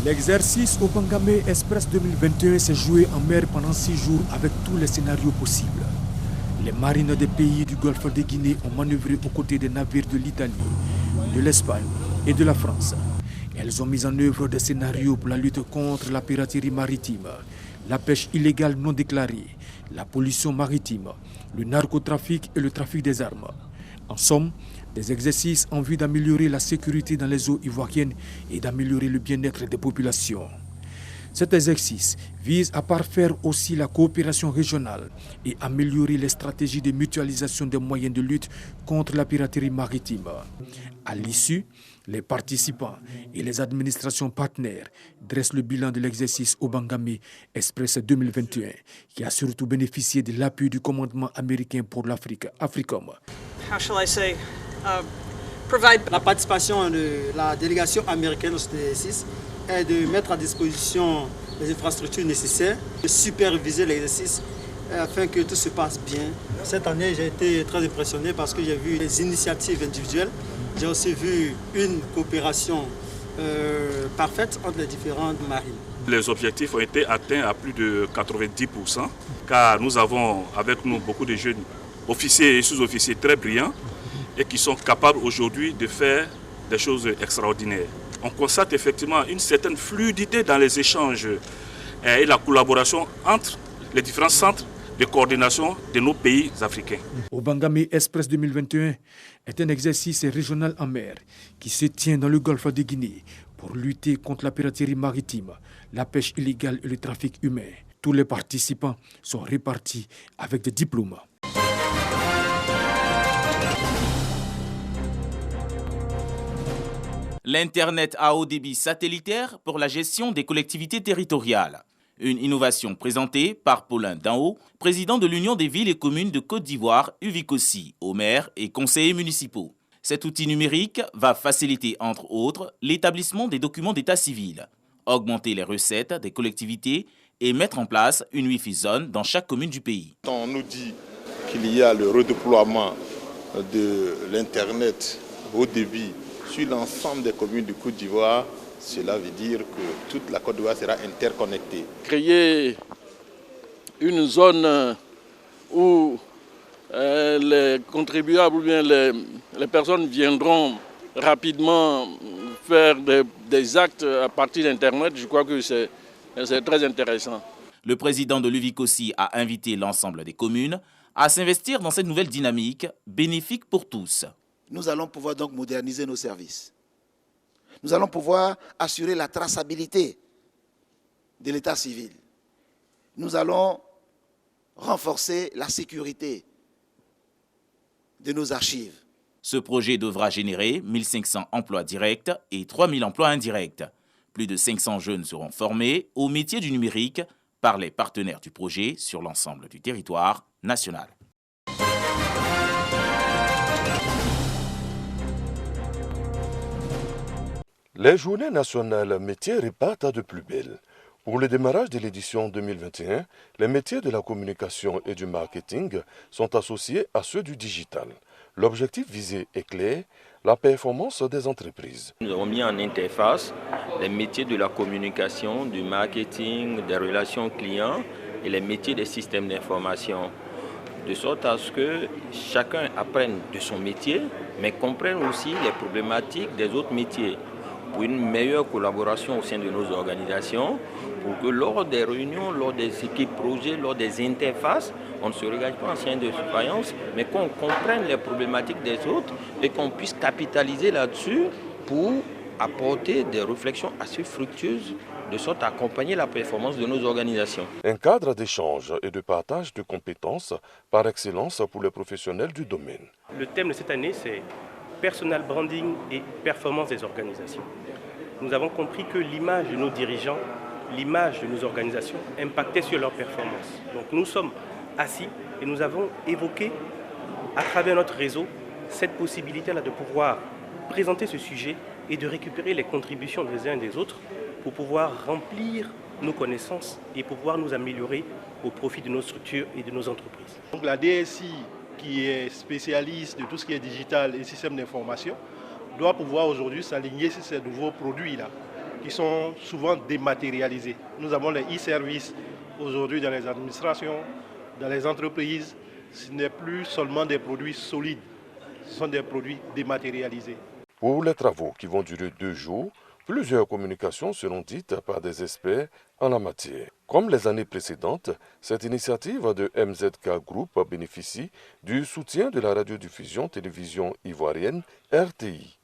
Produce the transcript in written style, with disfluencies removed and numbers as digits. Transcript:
L'exercice Obangame Express 2021 s'est joué en mer pendant 6 jours avec tous les scénarios possibles. Les marines des pays du Golfe de Guinée ont manœuvré aux côtés des navires de l'Italie, de l'Espagne et de la France. Elles ont mis en œuvre des scénarios pour la lutte contre la piraterie maritime, la pêche illégale non déclarée, la pollution maritime, le narcotrafic et le trafic des armes. En somme, des exercices en vue d'améliorer la sécurité dans les eaux ivoiriennes et d'améliorer le bien-être des populations. Cet exercice vise à parfaire aussi la coopération régionale et améliorer les stratégies de mutualisation des moyens de lutte contre la piraterie maritime. À l'issue, les participants et les administrations partenaires dressent le bilan de l'exercice Obangame Express 2021, qui a surtout bénéficié de l'appui du commandement américain pour l'Afrique, AFRICOM. La participation de la délégation américaine au exercice est de mettre à disposition les infrastructures nécessaires, de superviser l'exercice afin que tout se passe bien. Cette année, j'ai été très impressionné parce que j'ai vu des initiatives individuelles. J'ai aussi vu une coopération parfaite entre les différentes marines. Les objectifs ont été atteints à plus de 90%, car nous avons avec nous beaucoup de jeunes officiers et sous-officiers très brillants et qui sont capables aujourd'hui de faire des choses extraordinaires. On constate effectivement une certaine fluidité dans les échanges et la collaboration entre les différents centres de coordination de nos pays africains. Obangame Express 2021 est un exercice régional en mer qui se tient dans le golfe de Guinée pour lutter contre la piraterie maritime, la pêche illégale et le trafic humain. Tous les participants sont répartis avec des diplômes. L'Internet à haut débit satellitaire pour la gestion des collectivités territoriales. Une innovation présentée par Paulin Danhaut, président de l'Union des villes et communes de Côte d'Ivoire, UVICOSI, aux maires et conseillers municipaux. Cet outil numérique va faciliter, entre autres, l'établissement des documents d'état civil, augmenter les recettes des collectivités et mettre en place une Wi-Fi zone dans chaque commune du pays. On nous dit qu'il y a le redéploiement de l'Internet haut débit sur l'ensemble des communes de Côte d'Ivoire. Cela veut dire que toute la Côte d'Ivoire sera interconnectée. Créer une zone où les contribuables ou bien les personnes viendront rapidement faire des actes à partir d'Internet, je crois que c'est très intéressant. Le président de l'UVICOSI a invité l'ensemble des communes à s'investir dans cette nouvelle dynamique bénéfique pour tous. Nous allons pouvoir donc moderniser nos services. Nous allons pouvoir assurer la traçabilité de l'état civil. Nous allons renforcer la sécurité de nos archives. Ce projet devra générer 1500 emplois directs et 3000 emplois indirects. Plus de 500 jeunes seront formés au métier du numérique par les partenaires du projet sur l'ensemble du territoire national. Les journées nationales métiers repartent de plus belle. Pour le démarrage de l'édition 2021, les métiers de la communication et du marketing sont associés à ceux du digital. L'objectif visé est clair, la performance des entreprises. Nous avons mis en interface les métiers de la communication, du marketing, des relations clients et les métiers des systèmes d'information, de sorte à ce que chacun apprenne de son métier, mais comprenne aussi les problématiques des autres métiers, pour une meilleure collaboration au sein de nos organisations, pour que lors des réunions, lors des équipes projets, lors des interfaces, on ne se regarde pas en chien de surveillance, mais qu'on comprenne les problématiques des autres et qu'on puisse capitaliser là-dessus pour apporter des réflexions assez fructueuses de sorte à accompagner la performance de nos organisations. Un cadre d'échange et de partage de compétences par excellence pour les professionnels du domaine. Le thème de cette année, c'est Personal Branding et performance des organisations. Nous avons compris que l'image de nos dirigeants, l'image de nos organisations impactait sur leur performance. Donc nous sommes assis et nous avons évoqué à travers notre réseau cette possibilité-là de pouvoir présenter ce sujet et de récupérer les contributions des uns et des autres pour pouvoir remplir nos connaissances et pour pouvoir nous améliorer au profit de nos structures et de nos entreprises. Donc la DSI, qui est spécialiste de tout ce qui est digital et système d'information, doit pouvoir aujourd'hui s'aligner sur ces nouveaux produits-là. qui sont souvent dématérialisés. Nous avons les e-services aujourd'hui dans les administrations, dans les entreprises. Ce n'est plus seulement des produits solides, ce sont des produits dématérialisés. Pour les travaux qui vont durer 2 jours, plusieurs communications seront dites par des experts en la matière. Comme les années précédentes, cette initiative de MZK Group bénéficie du soutien de la radiodiffusion télévision ivoirienne RTI.